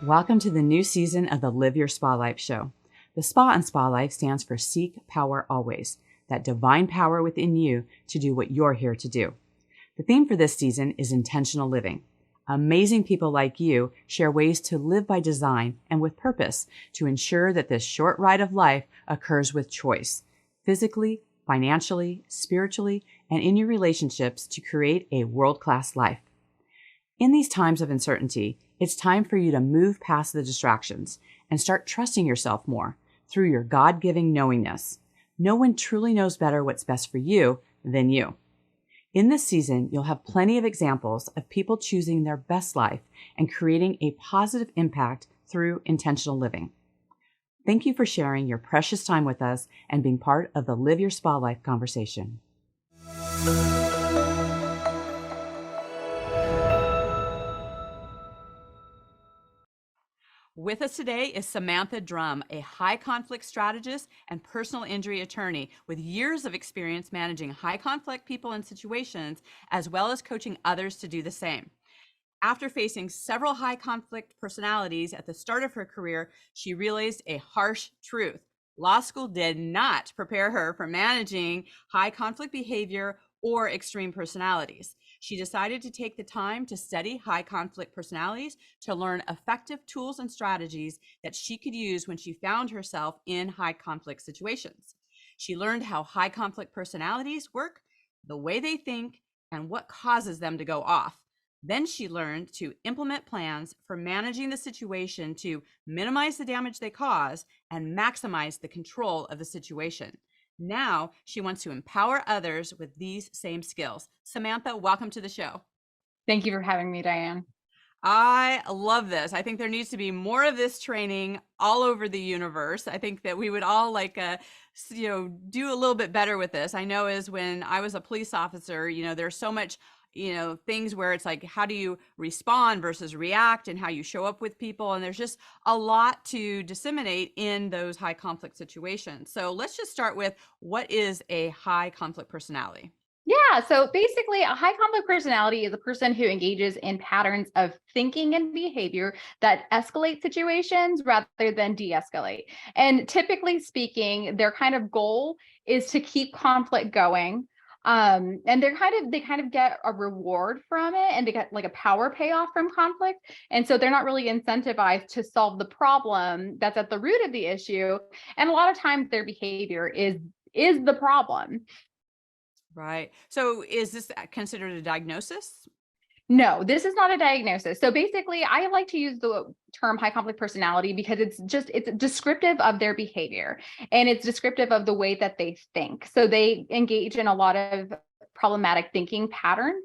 Welcome to the new season of the Live Your Spa Life show. The Spa in Spa Life stands for Seek Power Always, that divine power within you to do what you're here to do. The theme for this season is intentional living. Amazing people like you share ways to live by design and with purpose to ensure that this short ride of life occurs with choice, physically, financially, spiritually, and in your relationships to create a world-class life. In these times of uncertainty, it's time for you to move past the distractions and start trusting yourself more through your God-giving knowingness. No one truly knows better what's best for you than you. In this season, you'll have plenty of examples of people choosing their best life and creating a positive impact through intentional living. Thank you for sharing your precious time with us and being part of the Live Your Spa Life conversation. With us today is Samantha Drum, a high conflict strategist and personal injury attorney with years of experience managing high conflict people and situations, as well as coaching others to do the same. After facing several high conflict personalities at the start of her career, she realized a harsh truth. Law school did not prepare her for managing high conflict behavior or extreme personalities. She decided to take the time to study high conflict personalities to learn effective tools and strategies that she could use when she found herself in high conflict situations. She learned how high conflict personalities work, the way they think, and what causes them to go off. Then she learned to implement plans for managing the situation to minimize the damage they cause and maximize the control of the situation. Now she wants to empower others with these same skills. Samantha, welcome to the show. Thank you for having me, Diane. I love this. I think there needs to be more of this training all over the universe. I think that we would all do a little bit better with this. I know as when I was a police officer, there's so much things where it's like, how do you respond versus react and how you show up with people? And there's just a lot to disseminate in those high conflict situations. So let's just start with, what is a high conflict personality? Yeah, so basically, a high conflict personality is a person who engages in patterns of thinking and behavior that escalate situations rather than de-escalate. And typically speaking, their kind of goal is to keep conflict going. And they kind of get a reward from it, and they get like a power payoff from conflict. And so they're not really incentivized to solve the problem that's at the root of the issue. And a lot of times their behavior is the problem. Right. So is this considered a diagnosis? No, this is not a diagnosis. So basically, I like to use the term high conflict personality because it's descriptive of their behavior, and it's descriptive of the way that they think. So they engage in a lot of problematic thinking patterns.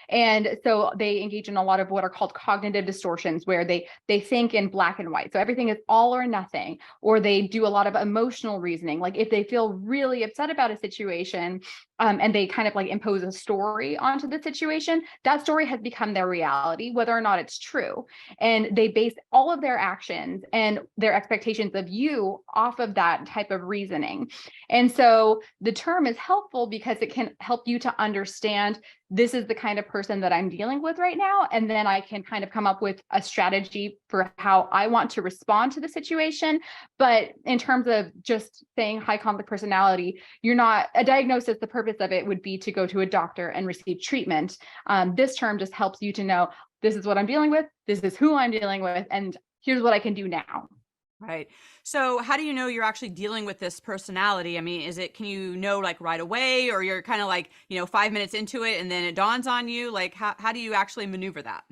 And so they engage in a lot of what are called cognitive distortions, where they think in black and white. So everything is all or nothing, or they do a lot of emotional reasoning. Like if they feel really upset about a situation, and they kind of like impose a story onto the situation, that story has become their reality, whether or not it's true. And they base all of their actions and their expectations of you off of that type of reasoning. And so the term is helpful because it can help you to understand, this is the kind of person that I'm dealing with right now. And then I can kind of come up with a strategy for how I want to respond to the situation. But in terms of just saying high conflict personality, you're not a diagnosis. The purpose of it would be to go to a doctor and receive treatment. This term just helps you to know, this is what I'm dealing with, this is who I'm dealing with, and here's what I can do now. Right. So how do you know you're actually dealing with this personality? I mean, can you know like right away, or you're kind of like, 5 minutes into it and then it dawns on you? Like how do you actually maneuver that?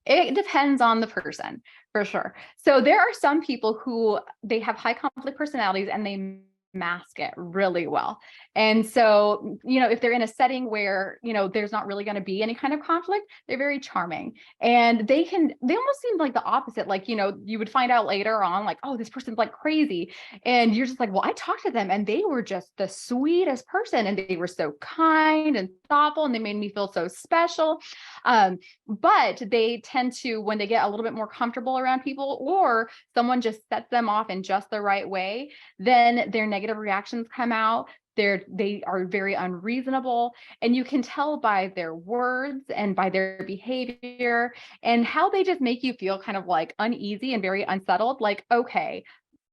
It depends on the person, for sure. So there are some people who they have high conflict personalities and they mask it really well. And so, if they're in a setting where, there's not really going to be any kind of conflict, they're very charming. And they almost seem like the opposite. Like, you would find out later on, like, oh, this person's like crazy. And you're just like, well, I talked to them and they were just the sweetest person. And they were so kind and thoughtful and they made me feel so special. But they tend to, when they get a little bit more comfortable around people, or someone just sets them off in just the right way, then their negative reactions come out. They are very unreasonable, and you can tell by their words and by their behavior and how they just make you feel kind of like uneasy and very unsettled. Like, okay,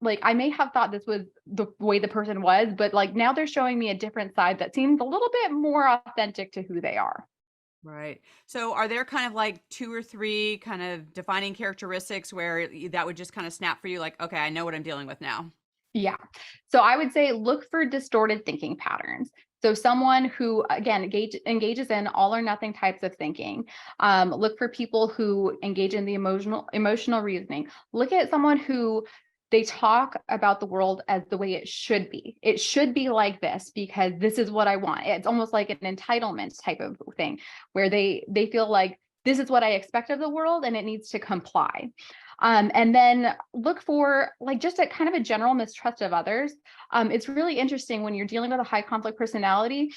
like I may have thought this was the way the person was, but like now they're showing me a different side that seems a little bit more authentic to who they are. Right. So are there kind of like two or three kind of defining characteristics where that would just kind of snap for you like, okay, I know what I'm dealing with now? Yeah. So I would say look for distorted thinking patterns. So someone who, again, engages in all or nothing types of thinking. Look for people who engage in the emotional reasoning. Look at someone who they talk about the world as the way it should be. It should be like this because this is what I want. It's almost like an entitlement type of thing where they feel like this is what I expect of the world and it needs to comply. And then look for like just a kind of a general mistrust of others. It's really interesting when you're dealing with a high conflict personality,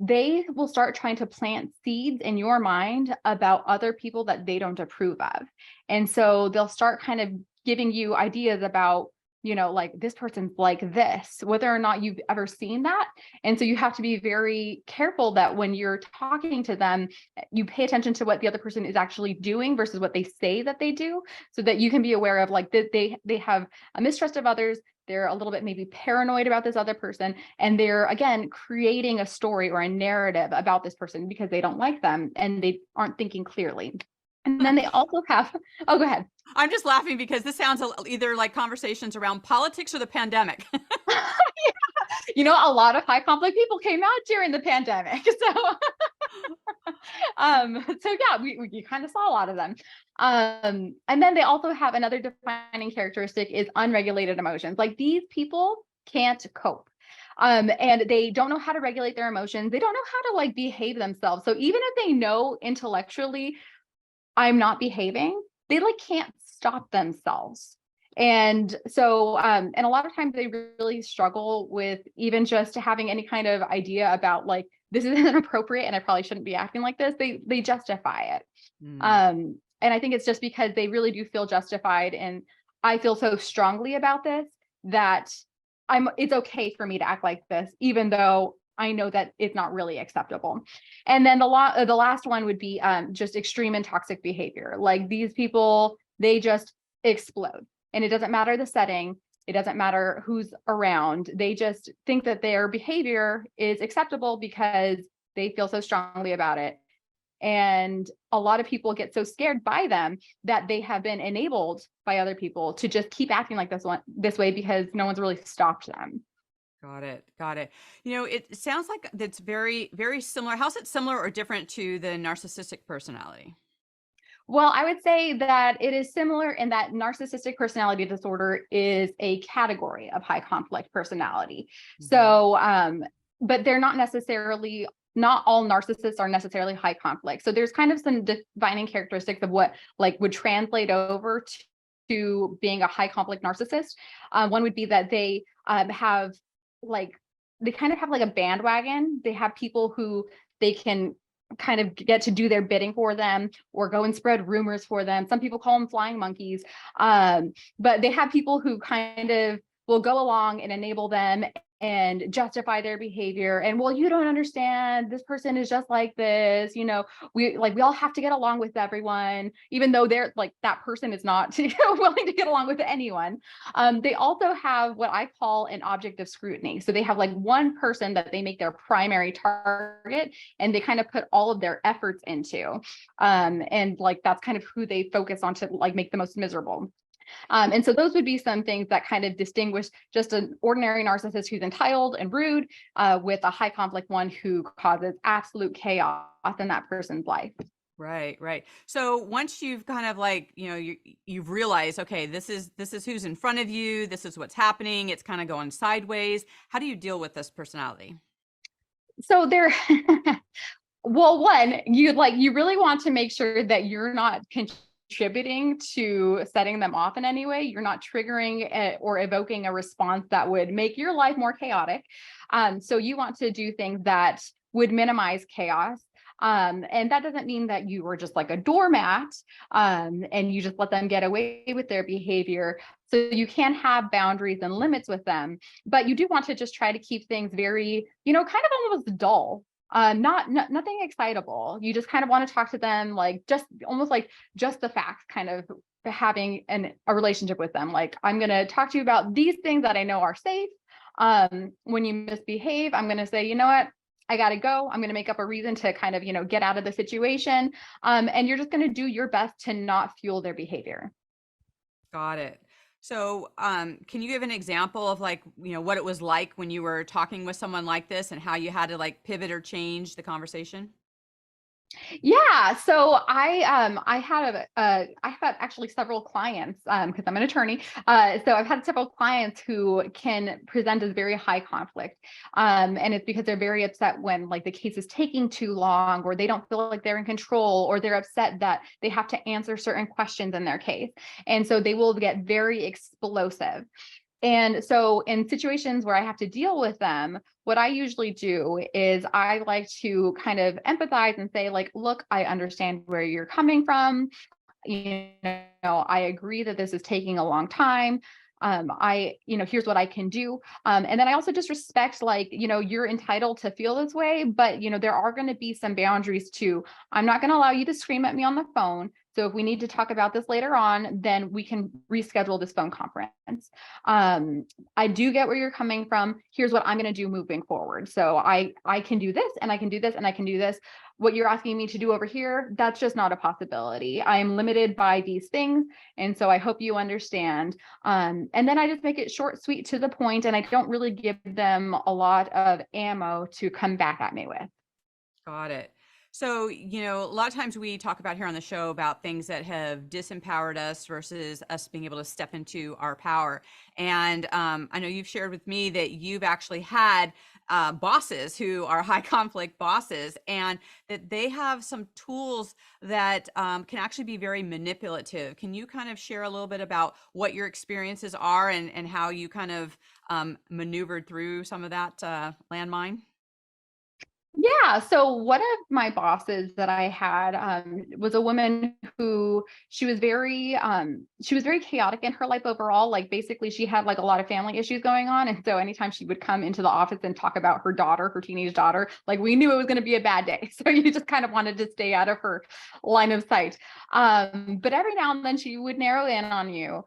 they will start trying to plant seeds in your mind about other people that they don't approve of. And so they'll start kind of giving you ideas about, like this person's like this, whether or not you've ever seen that. And so you have to be very careful that when you're talking to them, you pay attention to what the other person is actually doing versus what they say that they do, so that you can be aware of like that they have a mistrust of others. They're a little bit maybe paranoid about this other person, and they're again creating a story or a narrative about this person because they don't like them and they aren't thinking clearly. And then they also have, oh, go ahead. I'm just laughing because this sounds either like conversations around politics or the pandemic. A lot of high conflict people came out during the pandemic. So yeah, we kind of saw a lot of them. And then they also have another defining characteristic is unregulated emotions. Like these people can't cope. And they don't know how to regulate their emotions. They don't know how to like behave themselves. So even if they know intellectually I'm not behaving, they like can't stop themselves. And so, and a lot of times they really struggle with even just having any kind of idea about like, this is inappropriate and I probably shouldn't be acting like this. They justify it. Mm. And I think it's just because they really do feel justified. And I feel so strongly about this that it's okay for me to act like this, even though I know that it's not really acceptable. And then the last one would be just extreme and toxic behavior. Like these people, they just explode. And it doesn't matter the setting. It doesn't matter who's around. They just think that their behavior is acceptable because they feel so strongly about it. And a lot of people get so scared by them that they have been enabled by other people to just keep acting like this way because no one's really stopped them. Got it. Got it. It sounds like that's very, very similar. How's it similar or different to the narcissistic personality? Well, I would say that it is similar in that narcissistic personality disorder is a category of high conflict personality. Mhm. So, but they're not all narcissists are necessarily high conflict. So there's kind of some defining characteristics of what like would translate over to being a high conflict narcissist. One would be that they have like, they kind of have like a bandwagon. They have people who they can kind of get to do their bidding for them or go and spread rumors for them. Some people call them flying monkeys. But they have people who kind of will go along and enable them and justify their behavior. And well, you don't understand, this person is just like this, we all have to get along with everyone, even though they're like that person is not willing to get along with anyone. They also have what I call an object of scrutiny. So they have like one person that they make their primary target and they kind of put all of their efforts into. And like that's kind of who they focus on to like make the most miserable. And so those would be some things that kind of distinguish just an ordinary narcissist who's entitled and rude with a high conflict one who causes absolute chaos in that person's life. Right, right. So once you've kind of like, you've realized, okay, this is who's in front of you, this is what's happening, it's kind of going sideways. How do you deal with this personality? So they're well, one, you really want to make sure that you're not contributing to setting them off in any way. You're not triggering or evoking a response that would make your life more chaotic. So you want to do things that would minimize chaos. And that doesn't mean that you were just like a doormat, and you just let them get away with their behavior. So you can have boundaries and limits with them, but you do want to just try to keep things very, kind of almost dull. Nothing excitable. You just kind of want to talk to them like just almost like just the facts, kind of having a relationship with them. Like, I'm going to talk to you about these things that I know are safe. When you misbehave, I'm going to say, you know what? I got to go. I'm going to make up a reason to kind of, get out of the situation. And you're just going to do your best to not fuel their behavior. Got it. So, can you give an example of like, what it was like when you were talking with someone like this and how you had to like pivot or change the conversation? Yeah, so I had actually several clients, because I'm an attorney. So I've had several clients who can present as very high conflict, and it's because they're very upset when like the case is taking too long, or they don't feel like they're in control, or they're upset that they have to answer certain questions in their case, and so they will get very explosive. And so in situations where I have to deal with them, what I usually do is I like to kind of empathize and say, like, look, I understand where you're coming from. I agree that this is taking a long time. Here's what I can do. And then I also just respect, like, you're entitled to feel this way, but, there are going to be some boundaries too. I'm not going to allow you to scream at me on the phone. So if we need to talk about this later on, then we can reschedule this phone conference. I do get where you're coming from. Here's what I'm going to do moving forward. So I can do this, and I can do this, and I can do this. What you're asking me to do over here, that's just not a possibility. I am limited by these things. And so I hope you understand. And then I just make it short, sweet, to the point, and I don't really give them a lot of ammo to come back at me with. Got it. So, a lot of times we talk about here on the show about things that have disempowered us versus us being able to step into our power. And I know you've shared with me that you've actually had bosses who are high conflict bosses, and that they have some tools that can actually be very manipulative. Can you kind of share a little bit about what your experiences are, and how you kind of maneuvered through some of that landmine? Yeah. So one of my bosses that I had, was a woman who she was very chaotic in her life overall. Like, basically she had like a lot of family issues going on. And so anytime she would come into the office and talk about her daughter, her teenage daughter, like, we knew it was going to be a bad day. So you just kind of wanted to stay out of her line of sight. But every now and then she would narrow in on you.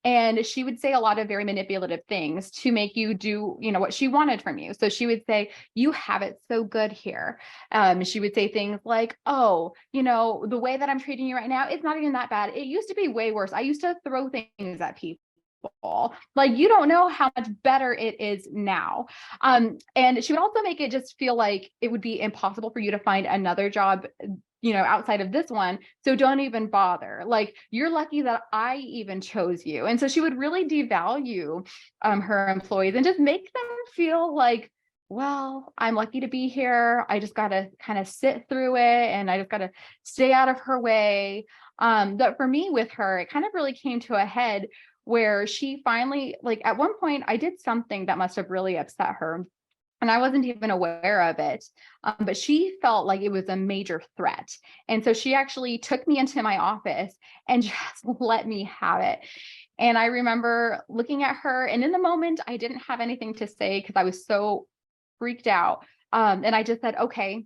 And she would say a lot of very manipulative things to make you do, what she wanted from you. So she would say, you have it so good here. She would say things like, oh, the way that I'm treating you right now, it's not even that bad. It used to be way worse. I used to throw things at people. Like, you don't know how much better it is now. And she would also make it just feel like it would be impossible for you to find another job, outside of this one. So don't even bother. Like, you're lucky that I even chose you. And so she would really devalue her employees and just make them feel like, well, I'm lucky to be here. I just got to kind of sit through it, and I just got to stay out of her way. But for me, with her, it kind of really came to a head where she finally, like, at one point, I did something that must have really upset her, and I wasn't even aware of it. But she felt like it was a major threat. And so she actually took me into my office and just let me have it. And I remember looking at her, and in the moment, I didn't have anything to say because I was so freaked out. And I just said, okay.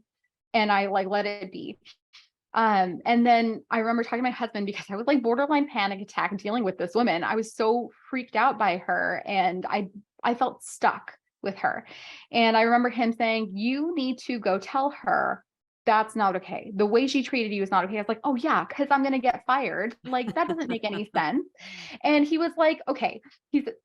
And I like let it be. And then I remember talking to my husband because I was like borderline panic attack dealing with this woman. I was so freaked out by her, and I felt stuck with her. And I remember him saying, you need to go tell her that's not okay. The way she treated you is not okay. I was like, oh yeah, because I'm gonna get fired. Like, that doesn't make any sense. And he was like, okay.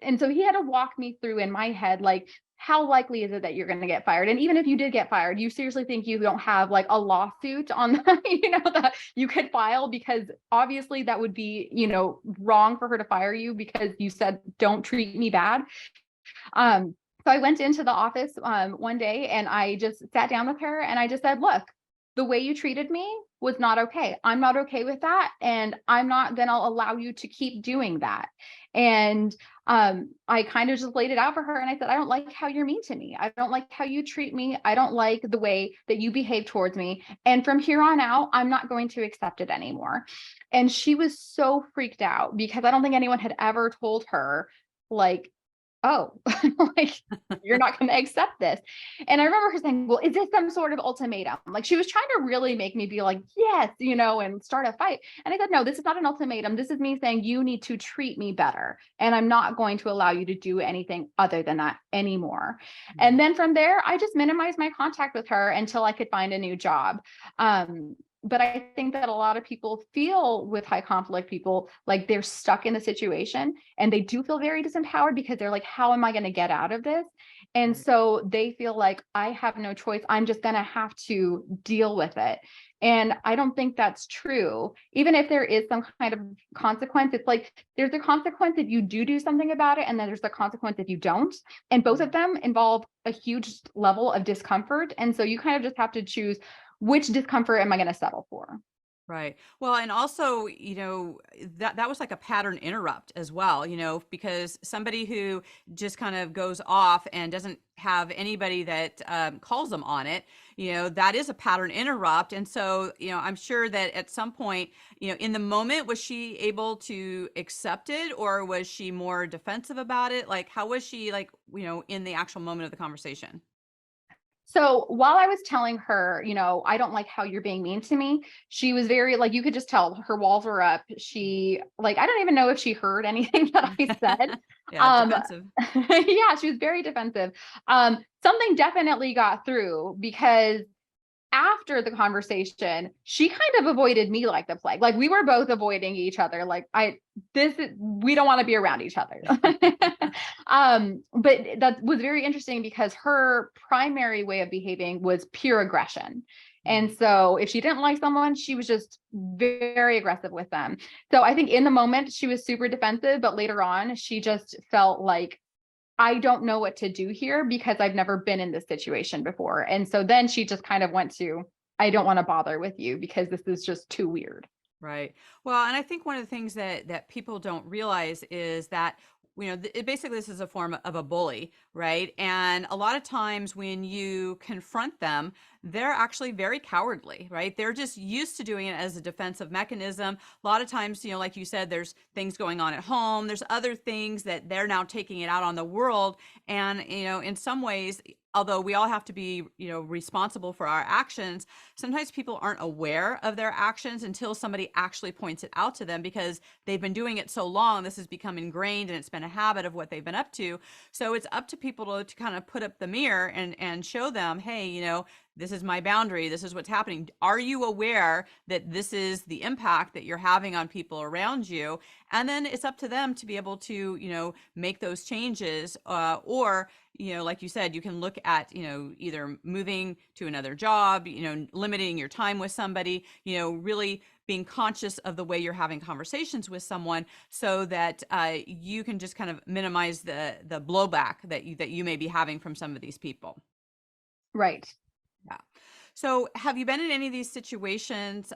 And so he had to walk me through in my head, like, how likely is it that you're going to get fired? And even if you did get fired, you seriously think you don't have like a lawsuit on that you could file, because obviously that would be, wrong for her to fire you because you said, don't treat me bad. So I went into the office one day, and I just sat down with her, and I just said, look, the way you treated me was not okay. I'm not okay with that. And I'm not going to allow you to keep doing that. And I kind of just laid it out for her. And I said, I don't like how you're mean to me. I don't like how you treat me. I don't like the way that you behave towards me. And from here on out, I'm not going to accept it anymore. And she was so freaked out because I don't think anyone had ever told her, like, oh, like, you're not going to accept this. And I remember her saying, well, is this some sort of ultimatum? Like, she was trying to really make me be like, yes, and start a fight. And I said, no, this is not an ultimatum. This is me saying you need to treat me better. And I'm not going to allow you to do anything other than that anymore. And then from there, I just minimized my contact with her until I could find a new job. But I think that a lot of people feel with high conflict people like they're stuck in the situation, and they do feel very disempowered because they're like, how am I going to get out of this? And so they feel like I have no choice. I'm just going to have to deal with it. And I don't think that's true. Even if there is some kind of consequence, it's like there's a consequence if you do something about it, and then there's the consequence if you don't. And both of them involve a huge level of discomfort. And so you kind of just have to choose, which discomfort am I going to settle for? Right. Well, and also, that was like a pattern interrupt as well, because somebody who just kind of goes off and doesn't have anybody that calls them on it, that is a pattern interrupt. And so, I'm sure that at some point, in the moment, was she able to accept it, or was she more defensive about it? Like, how was she, like, in the actual moment of the conversation? So while I was telling her, I don't like how you're being mean to me, she was very, like, you could just tell her walls were up. She, like, I don't even know if she heard anything that I said. Yeah, defensive. Yeah, she was very defensive. Something definitely got through because after the conversation, she kind of avoided me like the plague. Like, we were both avoiding each other. Like, we don't want to be around each other. But that was very interesting because her primary way of behaving was pure aggression. And so if she didn't like someone, she was just very aggressive with them. So I think in the moment she was super defensive, but later on she just felt like, I don't know what to do here because I've never been in this situation before. And so then she just kind of went to, I don't want to bother with you because this is just too weird. Right. Well, and I think one of the things that people don't realize is that basically this is a form of a bully, right? And a lot of times when you confront them, they're actually very cowardly, right? They're just used to doing it as a defensive mechanism. A lot of times, like you said, there's things going on at home. There's other things that they're now taking it out on the world. And, in some ways, although we all have to be, responsible for our actions, sometimes people aren't aware of their actions until somebody actually points it out to them because they've been doing it so long. This has become ingrained and it's been a habit of what they've been up to. So it's up to people to kind of put up the mirror and show them, hey, this is my boundary. This is what's happening. Are you aware that this is the impact that you're having on people around you? And then it's up to them to be able to, make those changes, or, like you said, you can look at, either moving to another job, limiting your time with somebody, really being conscious of the way you're having conversations with someone so that you can just kind of minimize the blowback that you may be having from some of these people. Right. Yeah. So have you been in any of these situations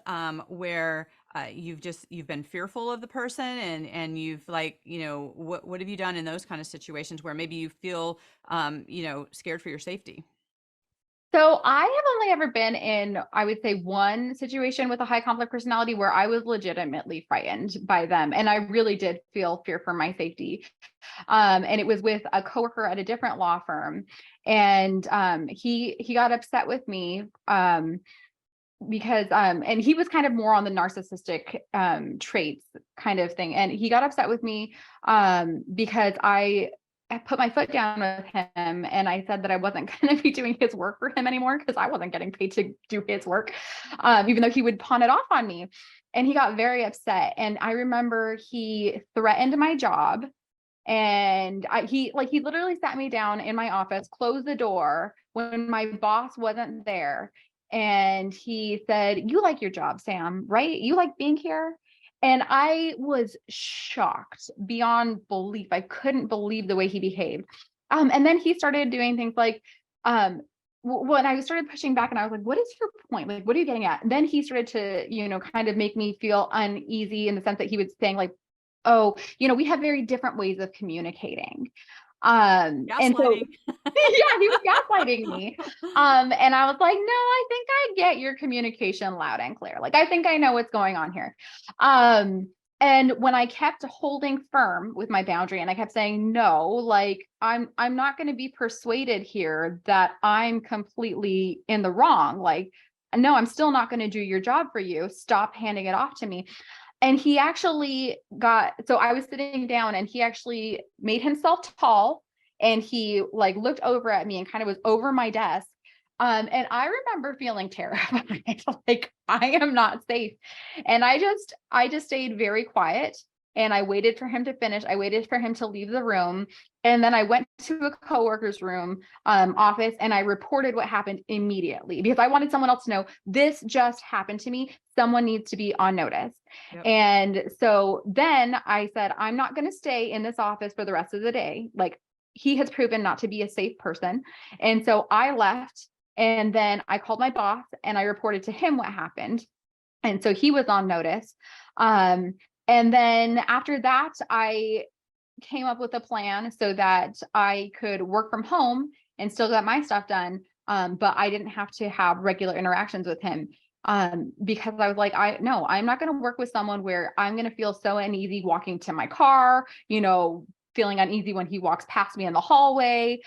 where you've been fearful of the person and you've, like, what have you done in those kind of situations where maybe you feel scared for your safety? So I have only ever been in, I would say, one situation with a high conflict personality where I was legitimately frightened by them. And I really did feel fear for my safety. And it was with a coworker at a different law firm. And he got upset with me because and he was kind of more on the narcissistic traits kind of thing. And he got upset with me because I put my foot down with him and I said that I wasn't going to be doing his work for him anymore because I wasn't getting paid to do his work, even though he would pawn it off on me. And he got very upset. And I remember he threatened my job. And he literally sat me down in my office, closed the door when my boss wasn't there. And he said, "You like your job, Sam, right? You like being here?" And I was shocked beyond belief. I couldn't believe the way he behaved. And then he started doing things like, um, when I started pushing back and I was like, what is your point? Like, what are you getting at? And then he started to, kind of make me feel uneasy in the sense that he was saying like, oh, we have very different ways of communicating. And so Gaslighting. yeah, he was gaslighting me. And I was like, no, I think I get your communication loud and clear. Like, I think I know what's going on here. And when I kept holding firm with my boundary and I kept saying, no, like I'm not going to be persuaded here that I'm completely in the wrong. Like, no, I'm still not going to do your job for you. Stop handing it off to me. And he actually so I was sitting down and he actually made himself tall and he like looked over at me and kind of was over my desk. And I remember feeling terrified, like I am not safe. And I just stayed very quiet and I waited for him to finish. I waited for him to leave the room. And then I went to a coworker's room, office, and I reported what happened immediately because I wanted someone else to know this just happened to me. Someone needs to be on notice. Yep. And so then I said, I'm not going to stay in this office for the rest of the day. Like he has proven not to be a safe person. And so I left and then I called my boss and I reported to him what happened. And so he was on notice. And then after that, I came up with a plan so that I could work from home and still get my stuff done. But I didn't have to have regular interactions with him. Because I was like, I'm not going to work with someone where I'm going to feel so uneasy walking to my car, feeling uneasy when he walks past me in the hallway.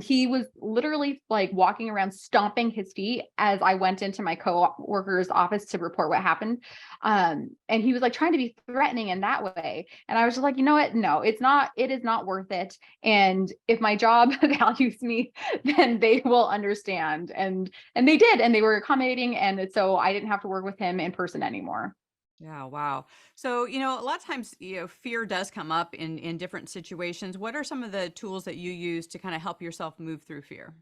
He was literally like walking around stomping his feet as I went into my co-worker's office to report what happened. And he was like trying to be threatening in that way. And I was just like, you know what? No, it is not worth it. And if my job values me, then they will understand. And they did, and they were accommodating. And so I didn't have to work with him in person anymore. Yeah, wow. So, a lot of times, fear does come up in different situations. What are some of the tools that you use to kind of help yourself move through fear?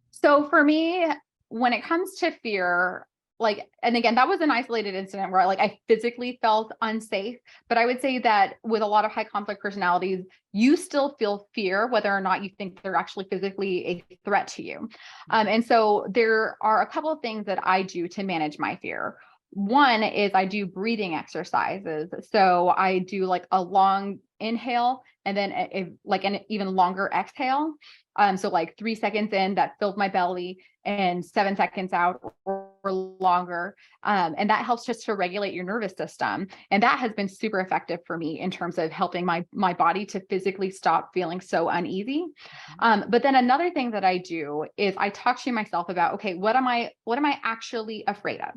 So for me, when it comes to fear, like, and again, that was an isolated incident where like I physically felt unsafe. But I would say that with a lot of high conflict personalities, you still feel fear, whether or not you think they're actually physically a threat to you. And so there are a couple of things that I do to manage my fear. One is I do breathing exercises. So I do like a long inhale and then like an even longer exhale. So like 3 seconds in, that fills my belly, and 7 seconds out or longer. And that helps just to regulate your nervous system. And that has been super effective for me in terms of helping my body to physically stop feeling so uneasy. But then another thing that I do is I talk to myself about, okay, what am I actually afraid of?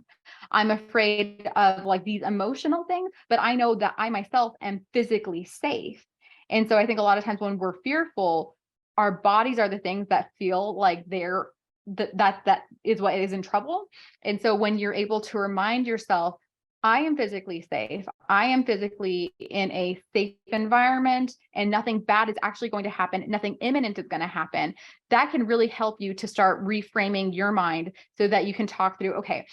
I'm afraid of like these emotional things, but I know that I myself am physically safe. And so I think a lot of times when we're fearful, our bodies are the things that feel like that is what is in trouble. And so when you're able to remind yourself, I am physically safe, I am physically in a safe environment, and nothing bad is actually going to happen, nothing imminent is going to happen, that can really help you to start reframing your mind so that you can talk through, okay,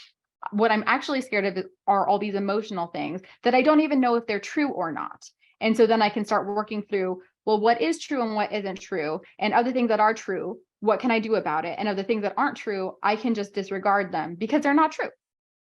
what I'm actually scared of are all these emotional things that I don't even know if they're true or not. And so then I can start working through, well, what is true and what isn't true? And other things that are true, what can I do about it? And other things that aren't true, I can just disregard them because they're not true.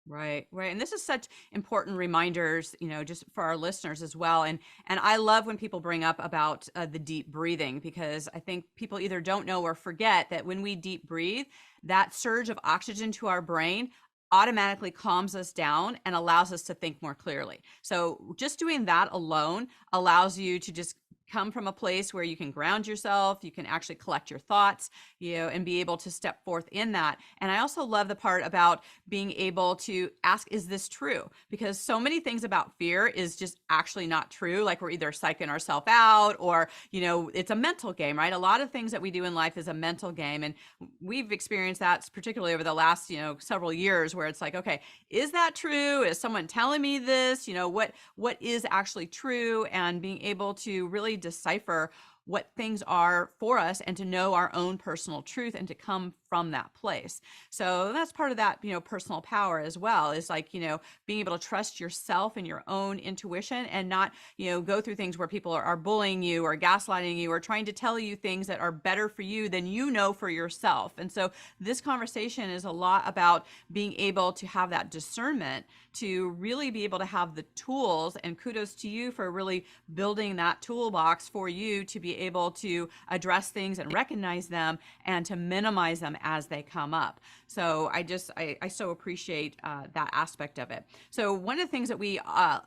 Right, right. And this is such important reminders, just for our listeners as well. And I love when people bring up about the deep breathing, because I think people either don't know or forget that when we deep breathe, that surge of oxygen to our brain automatically calms us down and allows us to think more clearly. So just doing that alone allows you to just come from a place where you can ground yourself, you can actually collect your thoughts, and be able to step forth in that. And I also love the part about being able to ask, is this true? Because so many things about fear is just actually not true. Like we're either psyching ourselves out or, it's a mental game, right? A lot of things that we do in life is a mental game. And we've experienced that particularly over the last, several years, where it's like, okay, is that true? Is someone telling me this? What is actually true? And being able to really decipher what things are for us and to know our own personal truth and to come from that place. So that's part of that, personal power as well, is like, being able to trust yourself and your own intuition, and not, go through things where people are bullying you or gaslighting you or trying to tell you things that are better for you than for yourself. And so this conversation is a lot about being able to have that discernment, to really be able to have the tools, and kudos to you for really building that toolbox for you to be able to address things and recognize them and to minimize them as they come up. So I so appreciate that aspect of it. So one of the things that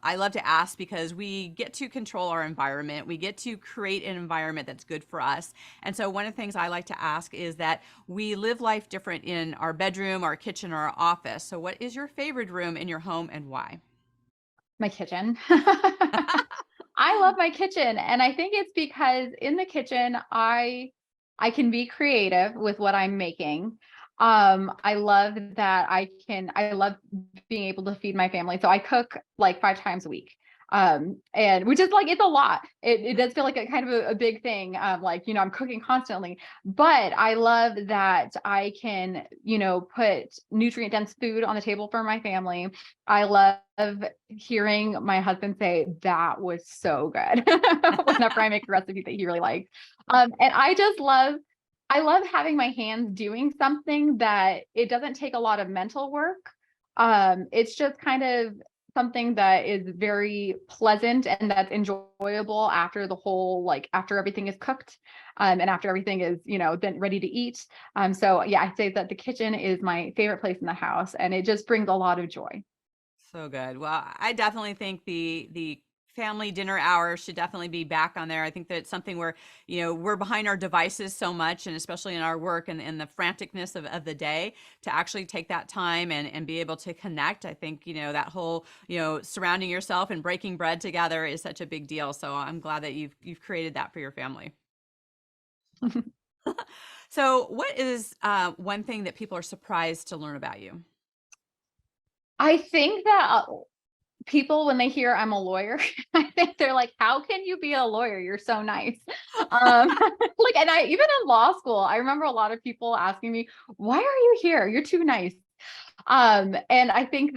I love to ask, because we get to control our environment, we get to create an environment that's good for us. And so one of the things I like to ask is that we live life different in our bedroom, our kitchen, or our office. So what is your favorite room in your home and why? My kitchen. I love my kitchen. And I think it's because in the kitchen, I can be creative with what I'm making. I love that I love being able to feed my family. So I cook like 5 times a week. And which is like, it's a lot. It does feel like a kind of a big thing. Like, I'm cooking constantly, but I love that I can, put nutrient dense food on the table for my family. I love hearing my husband say that was so good whenever I make a recipe that he really likes. And I love having my hands doing something that it doesn't take a lot of mental work. It's just kind of something that is very pleasant and that's enjoyable after after everything is cooked, and after everything is, then ready to eat. So yeah, I'd say that the kitchen is my favorite place in the house, and it just brings a lot of joy. So good. Well, I definitely think the family dinner hour should definitely be back on there. I think that it's something where, we're behind our devices so much, and especially in our work and the franticness of the day, to actually take that time and be able to connect. I think, that whole, surrounding yourself and breaking bread together is such a big deal. So I'm glad that you've created that for your family. So what is one thing that people are surprised to learn about you? I think that people, when they hear I'm a lawyer, I think they're like, how can you be a lawyer? You're so nice. And I, even in law school, I remember a lot of people asking me, why are you here? You're too nice. And I think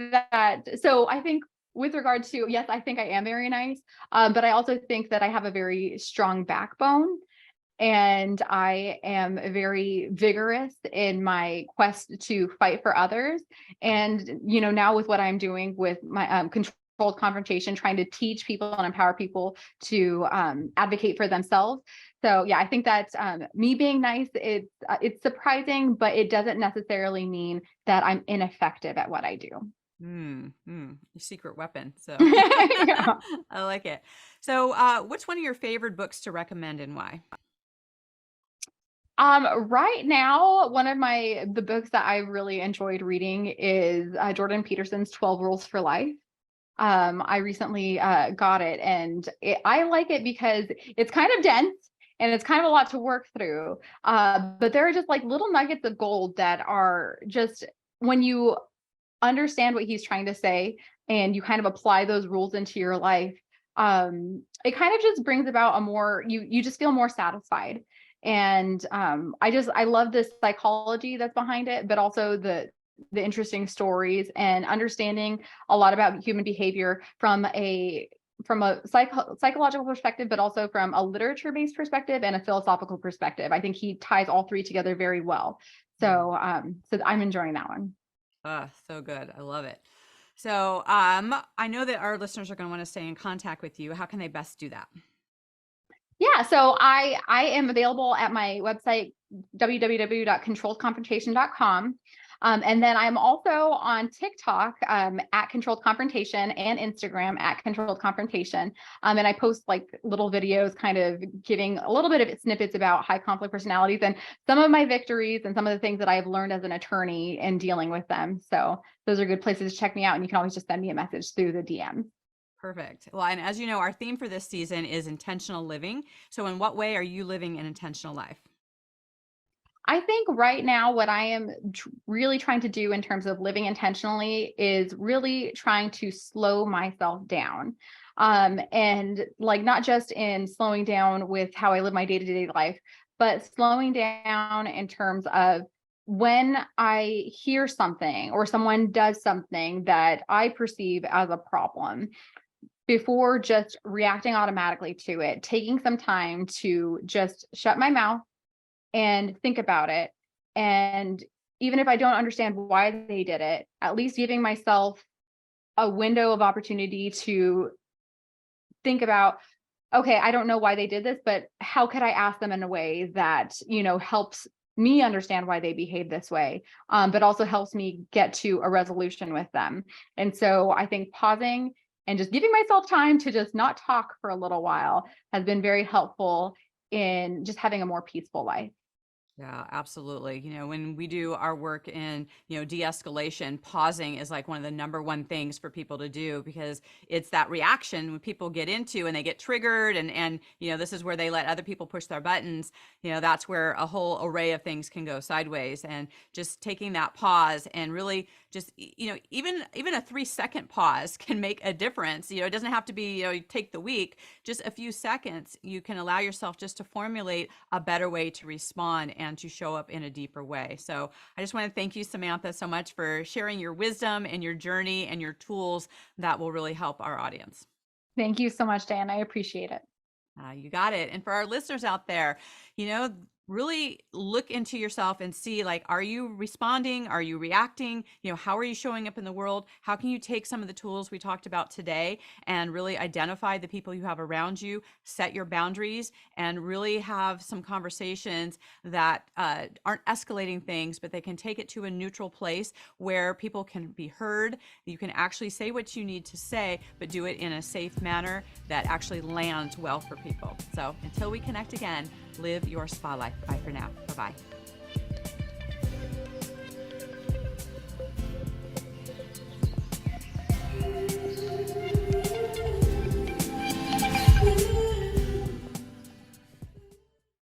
so I think with regard to, yes, I think I am very nice. But I also think that I have a very strong backbone. And I am very vigorous in my quest to fight for others. And, now with what I'm doing with my controlled confrontation, trying to teach people and empower people to advocate for themselves. So yeah, I think that me being nice, it's surprising, but it doesn't necessarily mean that I'm ineffective at what I do. Your secret weapon. So Yeah. I like it. So what's one of your favorite books to recommend and why? Right now, one of the books that I really enjoyed reading is Jordan Peterson's 12 Rules for Life. I recently got it, and I like it because it's kind of dense and it's kind of a lot to work through. But there are just like little nuggets of gold that are just, when you understand what he's trying to say and you kind of apply those rules into your life, it kind of just brings about you just feel more satisfied. And I love this psychology that's behind it, but also the interesting stories and understanding a lot about human behavior from a psychological perspective, but also from a literature-based perspective and a philosophical perspective. I think he ties all three together very well. So I'm enjoying that one. So good. I love it. So I know that our listeners are going to want to stay in contact with you. How can they best do that? Yeah, so I am available at my website, www.controlledconfrontation.com. And then I'm also on TikTok at Controlled Confrontation, and Instagram at Controlled Confrontation. And I post like little videos kind of giving a little bit of snippets about high conflict personalities and some of my victories and some of the things that I've learned as an attorney in dealing with them. So those are good places to check me out. And you can always just send me a message through the DM. Perfect. Well, and as you know, our theme for this season is intentional living. So in what way are you living an intentional life? I think right now, what I am really trying to do in terms of living intentionally is really trying to slow myself down. And like, not just in slowing down with how I live my day-to-day life, but slowing down in terms of when I hear something or someone does something that I perceive as a problem, before just reacting automatically to it, taking some time to just shut my mouth and think about it. And even if I don't understand why they did it, at least giving myself a window of opportunity to think about, okay, I don't know why they did this, but how could I ask them in a way that, helps me understand why they behave this way, but also helps me get to a resolution with them. And so I think pausing and just giving myself time to just not talk for a little while has been very helpful in just having a more peaceful life. Yeah, absolutely. When we do our work in, de-escalation, pausing is like one of the number one things for people to do, because it's that reaction when people get into and they get triggered, and this is where they let other people push their buttons. That's where a whole array of things can go sideways. And just taking that pause and really just, even a 3-second pause can make a difference. It doesn't have to be, you take the week, just a few seconds. You can allow yourself just to formulate a better way to respond and to show up in a deeper way. So I just want to thank you, Samantha, so much for sharing your wisdom and your journey and your tools that will really help our audience. Thank you so much, Diane. I appreciate it. You got it. And for our listeners out there, really look into yourself and see, like, are you responding? Are you reacting? How are you showing up in the world? How can you take some of the tools we talked about today and really identify the people you have around you, set your boundaries, and really have some conversations that aren't escalating things, but they can take it to a neutral place where people can be heard. You can actually say what you need to say, but do it in a safe manner that actually lands well for people. So until we connect again, live your spa life. Bye for now. Bye-bye.